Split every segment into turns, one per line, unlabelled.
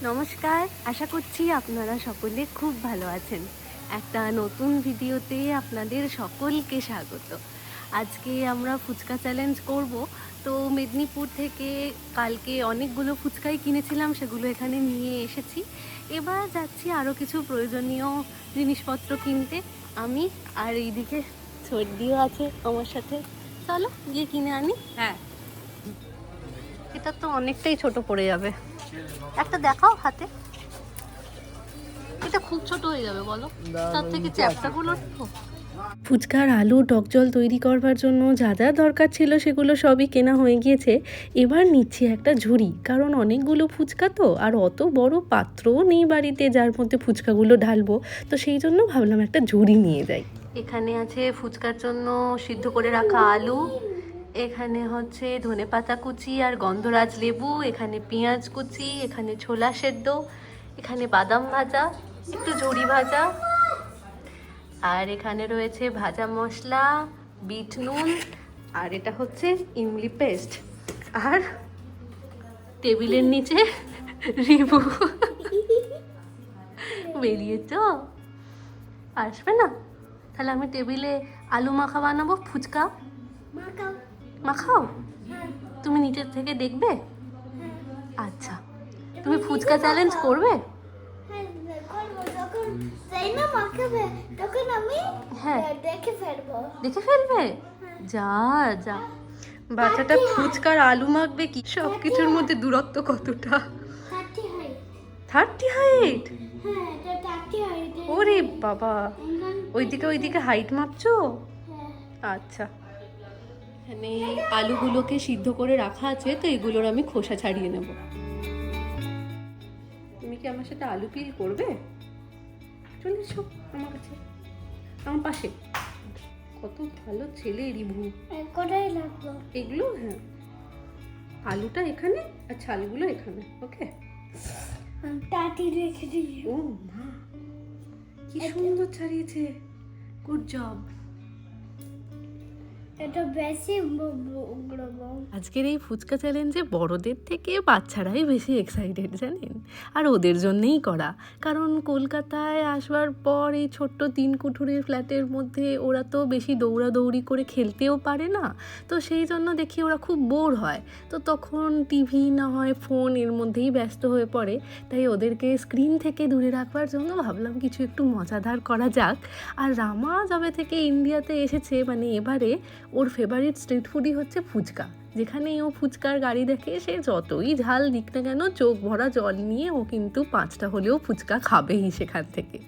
নমস্কার, আশা করছি আপনারা সকলে খুব ভালো আছেন। একটা নতুন ভিডিওতে আপনাদের সকলকে স্বাগত। আজকে আমরা ফুচকা চ্যালেঞ্জ করব। তো মেদিনীপুর থেকে কালকে অনেকগুলো ফুচকাই কিনেছিলাম, সেগুলো এখানে নিয়ে এসেছি। এবার যাচ্ছি আরও কিছু প্রয়োজনীয় জিনিসপত্র কিনতে। আমি আর এইদিকে সর্দিও আছে আমার সাথে। চলো গিয়ে কিনে আনি। হ্যাঁ, এটা তো অনেকটাই ছোট পড়ে যাবে। একটা দেখাও হাতে, এটা খুব ছোট হয়ে যাবে বলো, তার থেকে চ্যাপটাগুলো নেবো। ফুচকার আলু টক জল তৈরি করবার জন্য যা যা দরকার ছিল সেগুলো সবই কেনা হয়ে গিয়েছে। এবার নিচ্ছি একটা ঝুড়ি, কারণ অনেকগুলো ফুচকা তো, আর অত বড় পাত্রও নেই বাড়িতে যার মধ্যে ফুচকাগুলো ঢালবো। তো সেই জন্য ভাবলাম একটা ঝুড়ি নিয়ে যাই। এখানে আছে ফুচকার জন্য সিদ্ধ করে রাখা আলু, এখানে হচ্ছে ধনেপাতা কুচি আর গন্ধরাজ লেবু, এখানে পেঁয়াজ কুচি, এখানে ছোলা সেদ্ধ, এখানে বাদাম ভাজা, একটু ঝুড়ি ভাজা, আর এখানে রয়েছে ভাজা মশলা, বিট নুন, আর এটা হচ্ছে ইমলি পেস্ট, আর টেবিলের নিচে রিবু বেরিয়ে তো আসবে না। তাহলে আমি টেবিলে আলু মাখা বানাবো, ফুচকা মাখাও, তুমি নিচের থেকে দেখবে। আচ্ছা, তুমি ফুচকা চ্যালেঞ্জ করবে? হ্যাঁ, দেখে ফেলবে। যা যা, বাচ্চাটা ফুচকার আলু মাখবে কি? সব কিছুর মধ্যে দূরত্ব কতটা? 30 হাইট? ওরে বাবা, ওইদিকে হাইট মাপছো? আচ্ছা, এখানে আলুগুলোকে সিদ্ধ করে রাখা আছে, তো এগুলোর আমি খোসা ছাড়িয়ে নেব। তুমি কি আমার সাথে আলু পিল করবে? চলে এসো আমার কাছে, আমার পাশে। কত ভালো ছেলে রিভু। এগুলো হ্যাঁ, আলুটা এখানে আর ছালগুলো এখানে। ওকে, ও মা, কি সুন্দর ছাড়িয়েছে, গুড জব। আজকের এই ফুচকা চ্যালেঞ্জে বড়দের থেকে বাচ্চারাই বেশি এক্সাইটেড জানেন, আর ওদের জন্যেই করা। কারণ কলকাতায় আসবার পর এই ছোট্ট 3 কুঠুরির ফ্ল্যাটের মধ্যে ওরা তো বেশি দৌড়াদৌড়ি করে খেলতেও পারে না, তো সেই জন্য দেখি ওরা খুব বোর হয়। তো তখন টিভি না হয় ফোন, এর মধ্যেই ব্যস্ত হয়ে পড়ে। তাই ওদেরকে স্ক্রিন থেকে দূরে রাখবার জন্য ভাবলাম কিছু একটু মজাদার করা যাক। আর রামা যবে থেকে ইন্ডিয়াতে এসেছে, মানে এবারে ওর ফেভারিট স্ট্রিট ফুডই হচ্ছে ফুচকা। যেখানেই ও ফুচকার গাড়ি দেখে, সে যতই ঝাল দিক না কেন চোখ ভরা জল নিয়ে ও কিন্তু 5টা হলেও ফুচকা খাবেই সেখান থেকে।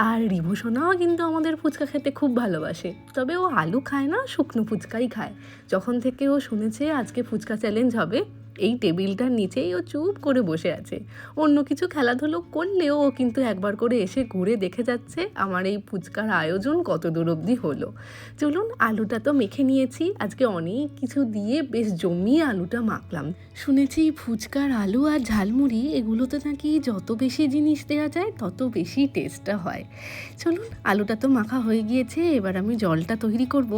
আর রিভূষণাও কিন্তু আমাদের ফুচকা খেতে খুব ভালোবাসে, তবে ও আলু খায় না, শুকনো ফুচকাই খায়। যখন থেকে ও শুনেছে আজকে ফুচকা চ্যালেঞ্জ হবে, এই টেবিলটার নিচেই ও চুপ করে বসে আছে। অন্য কিছু খেলাধুলো করলেও ও কিন্তু একবার করে এসে ঘুরে দেখে যাচ্ছে আমার এই ফুচকার আয়োজন কত দূর অবধি হলো। চলুন, আলুটা তো মেখে নিয়েছি, আজকে অনেক কিছু দিয়ে বেশ জমিয়ে আলুটা মাখলাম। শুনেছি ফুচকার আলু আর ঝালমুড়ি এগুলোতে নাকি যত বেশি জিনিস দেওয়া যায় তত বেশি টেস্টটা হয়। চলুন, আলুটা তো মাখা হয়ে গিয়েছে, এবার আমি জলটা তৈরি করব।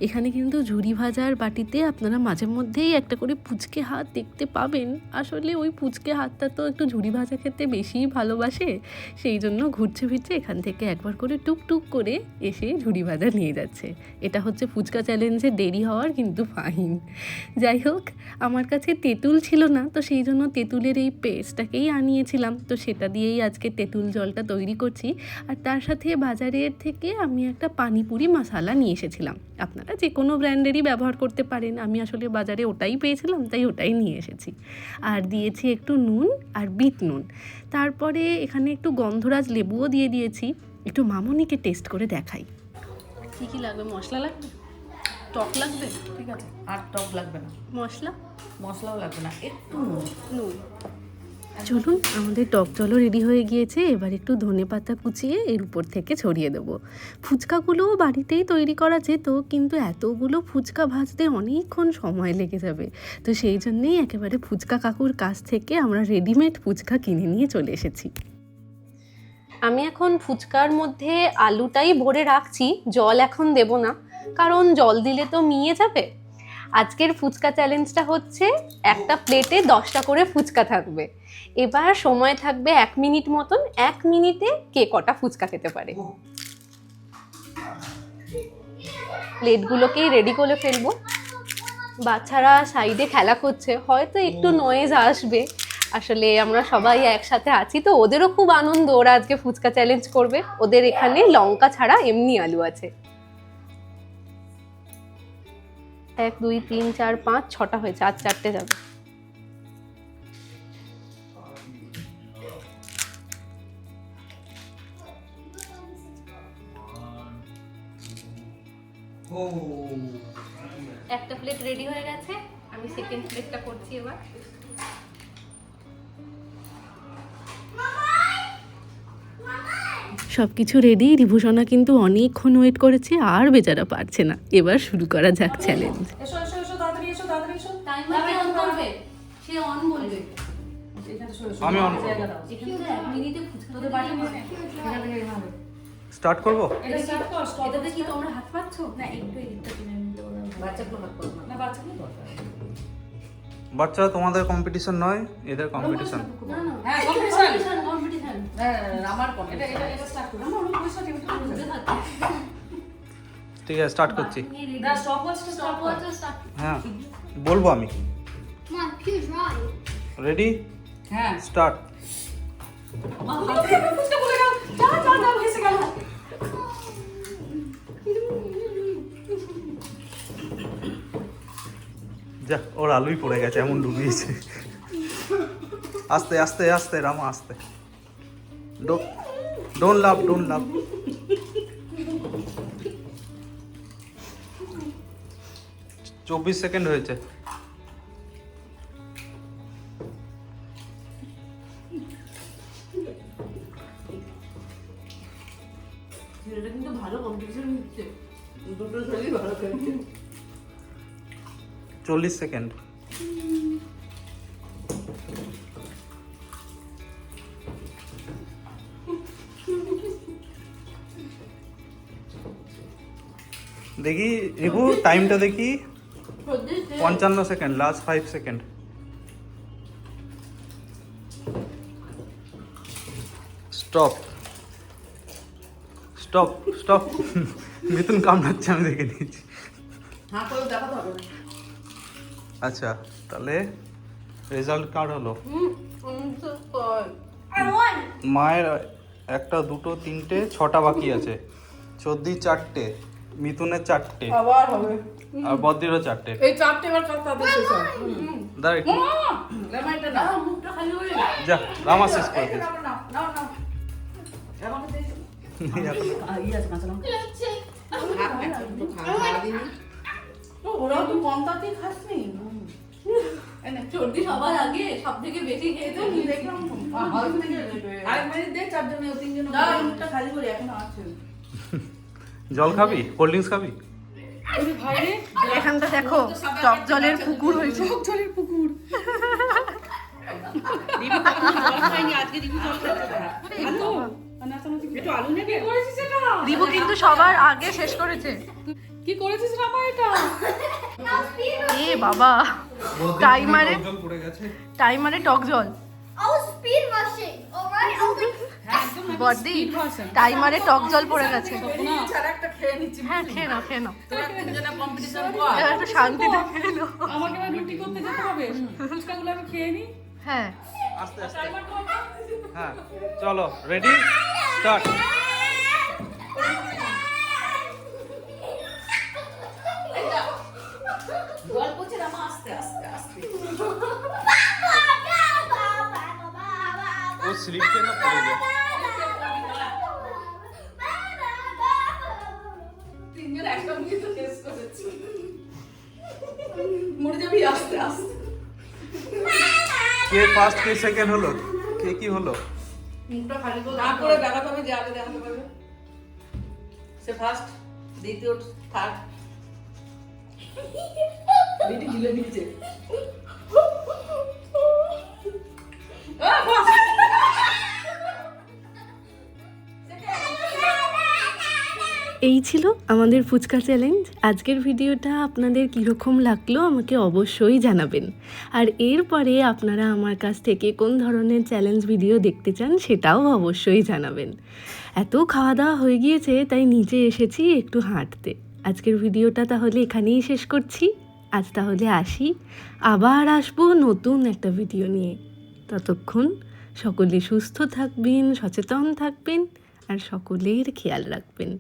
এখানে কিন্তু ঝুরি ভাজার বাটিতে আপনারা মাঝে মধ্যেই একটা করে পুচকে হাত দেখতে পাবেন। আসলে ওই পুচকে হাতটা তো একটু ঝুরি ভাজা খেতে বেশিই ভালোবাসে, সেই জন্য ঘুরছে ফিরছে এখান থেকে একবার করে টুকটুক করে এসে ঝুরি ভাজা নিয়ে যাচ্ছে। এটা হচ্ছে ফুচকা চ্যালেঞ্জে দেরি হওয়ার কিন্তু ফাইন। যাই হোক, আমার কাছে তেঁতুল ছিল না, তো সেই জন্য তেঁতুলের এই পেস্টটাকেই আনিয়েছিলাম, তো সেটা দিয়েই আজকে তেঁতুল জলটা তৈরি করছি। আর তার সাথে বাজারের থেকে আমি একটা পানিপুরি মশলা নিয়ে এসেছিলাম। আপনারা যে কোনো ব্র্যান্ডেরই ব্যবহার করতে পারেন, আমি আসলে বাজারে ওটাই পেয়েছিলাম তাই ওটাই নিয়ে এসেছি। আর দিয়েছি একটু নুন আর বিট নুন। তারপরে এখানে একটু গন্ধরাজ লেবুও দিয়ে দিয়েছি। একটু মামনিকে টেস্ট করে দেখাই। কী কী লাগবে? মশলা লাগবে, টক লাগবে,
ঠিক আছে, আর টক লাগবে না, মশলাও লাগবে না, একটু
নুন। চলুন, আমাদের টক জলও রেডি হয়ে গিয়েছে, এবার একটু ধনেপাতা কুচিয়ে এর উপর থেকে ছড়িয়ে দেবো। ফুচকাগুলোও বাড়িতেই তৈরি করা যেত, কিন্তু এতগুলো ফুচকা ভাজতে অনেকক্ষণ সময় লেগে যাবে, তো সেই জন্যেই একেবারে ফুচকা কাকুর কাছ থেকে আমরা রেডিমেড ফুচকা কিনে নিয়ে চলে এসেছি। আমি এখন ফুচকার মধ্যে আলুটাই ভরে রাখছি, জল এখন দেব না, কারণ জল দিলে তো মিয়ে যাবে। আজকের ফুচকা চ্যালেঞ্জটা হচ্ছে একটা প্লেটে 10টা করে ফুচকা থাকবে। এবার সময় থাকবে 1 মিনিট মতন। 1 মিনিটে কে কটা ফুচকা খেতে পারে। প্লেটগুলোকেই রেডি করে ফেলবো। বাচ্চারা সাইডে খেলা করছে, হয়তো একটু নয়েজ আসবে, আসলে আমরা সবাই একসাথে আছি তো ওদেরও খুব আনন্দ, ওরা আজকে ফুচকা চ্যালেঞ্জ করবে। ওদের এখানে লঙ্কা ছাড়া এমনি আলু আছে। 1 2 3 4 5 6টা হয়েছে, আর 4টে যাবে। একটা প্লেট রেডি হয়ে গেছে, আমি সেকেন্ড প্লেটটা করছি এবার। সব কিছু রেডি। রিভূষণা কিন্তু অনেকক্ষণ ওয়েট করেছে, আর বেচারা পারছে না। এবার শুরু করা যাক চ্যালেঞ্জ।
এসো এসো এসো, তাড়াতাড়ি এসো, তাড়াতাড়ি এসো।
টাইমার কে অন করবে? সে অন বলবে।
এখানে এসো, এসো।
আমি অন করব।
জায়গা দাও।
এখানে তো 1 মিনিটে ফুচকা
তোদের বাটি নিয়ে এখান থেকে এভাবে।
স্টার্ট করব?
এটা স্টার্ট কর, স্টপ।
এটাতে কি তোমরা হাত পাচ্ছ? না, একটু এদিকটা কিনে নিতে বলো।
বাচ্চাগুলো হাত করো না, বাচ্চাগুলো দরকার।
বাচ্চারা তোমাদের কম্পিটিশন নয়, এদের কম্পিটিশন।
না না,
হ্যাঁ, কম্পিটিশন।
কম্পিটিশন।
হ্যাঁ, আমার কোন? এটা স্টার্ট করো। আমার পয়সা টিম
ঠিক আছে, স্টার্ট করছি।
না, স্টপ ওয়াচটা স্টপ কর।
হ্যাঁ, বলবো আমি।
Come on, choose right.
Ready,
হ্যাঁ।
স্টার্ট।
ফুচকা বলে গেল। যা যা যা, ভেসে গেল।
যা, ওর আলুই পড়ে গেছে, এমন ডুবিয়েছে। আস্তে আস্তে আস্তে রামা, আস্তে। ডোন্ট লাভ, ডোন্ট লাভ। চব্বিশ সেকেন্ড হয়েছে।
এটা কিন্তু ভালো কম্পিটিশন হচ্ছে। দুটো ছেলেই ভালো খেলছে।
40 সেকেন্ড। দেখি রিভু, টাইমটা দেখি। 55 second, last 5 second. Stop stop stop. Mithun কামড়াচ্ছে, আমি দেখে নিয়েছি।
হ্যাঁ, করে দেখাতে হবে।
আচ্ছা, তাহলে রেজাল্ট কার্ড হলো।
I won.
মায়ের 1টা 2টো 3টে 6টা বাকি আছে। চোদ্দি 4টে, মিথুনের 4টে,
আবার হবে।
আর বদ্রিরও 4টে।
এই চারটে বার কাজ তাদের শেষ হয়।
দাঁড়া একটু,
লেমনটা না, মুখটা খালি হয়ে গেল।
যা রামা শেষ করে দিস।
নাও নাও নাও নাও। আমাকে দে। ই আছে কাঁচা লঙ্কা।
Let's take.
হাত না, একটু খাওয়া দিনি। তো ওরাও তো কম তাতেই খাসনি। এনে
চর্দি সবার আগে সব থেকে বেশি খেয়েছে।
আমি দেখলাম তো। আরেক মিনিট দে, চারজনে তিনজনে। দাও, মুখটা খালি করে এখনো আছে।
জল খাবি? কোল্ড ড্রিঙ্কস খাবি?
ওরে ভাই রে,
এখানটা দেখো, টক জলের পুকুর হয়েছে।
টক জলের পুকুর। দিবি কখন জল খাইনি, আজকে দিবি জল খাইছে না। আলু, একটু আলু নেবে? কি করেছিস এটা?
রিভু কিন্তু সবার আগে শেষ করেছে।
কি করেছিস রামা এটা?
Now speed.
এ বাবা, টাইমারে টাইমারে টক জল।
I was speed rushing. Alright, I was like,
হ্যাঁ, একদম
বড়দি,
speed version।
টাইমারে টক জল পড়ে গেছে।
না, ছাড়া একটা খেয়ে নিচ্ছি।
হ্যাঁ, খেয়ে নাও, খেয়ে নাও।
তোরা তিনজনে কম্পিটিশন কর।
এবার একটু শান্তিতে খেয়ে নাও।
আমাকে এবার রুটি করতে যেতে হবে। ফুচকাগুলো আমি খেয়ে নিই।
হ্যাঁ,
আস্তে আস্তে। হ্যাঁ, চলো রেডি, স্টার্ট।
জল পড়ছে রামা, আস্তে আস্তে আস্তে।
ও স্লিপ খেয়ে না পড়ে যায়।
তিনজন একসঙ্গে তো শেষ করেছি। মরে যাবি আস্তে আস্তে।
কে ফার্স্ট, কে সেকেন্ড হলো, কে কি হলো?
মুখটা খালি করে দেখাতে হবে, যে আগে দেখাতে পারবে। সে ফার্স্ট, দ্বিতীয়, থার্ড। বেটি গিলে নিচে।
এই ছিল আমাদের ফুচকা চ্যালেঞ্জ। আজকের ভিডিওটা আপনাদের কীরকম লাগলো আমাকে অবশ্যই জানাবেন। আর এরপরে আপনারা আমার কাছ থেকে কোন ধরনের চ্যালেঞ্জ ভিডিও দেখতে চান সেটাও অবশ্যই জানাবেন। এত খাওয়া দাওয়া হয়ে গিয়েছে তাই নিচে এসেছি একটু হাঁটতে। আজকের ভিডিওটা তাহলে এখানেই শেষ করছি। আজ তাহলে আসি, আবার আসবো নতুন একটা ভিডিও নিয়ে। ততক্ষণ সকলে সুস্থ থাকবেন, সচেতন থাকবেন আর সকলের খেয়াল রাখবেন।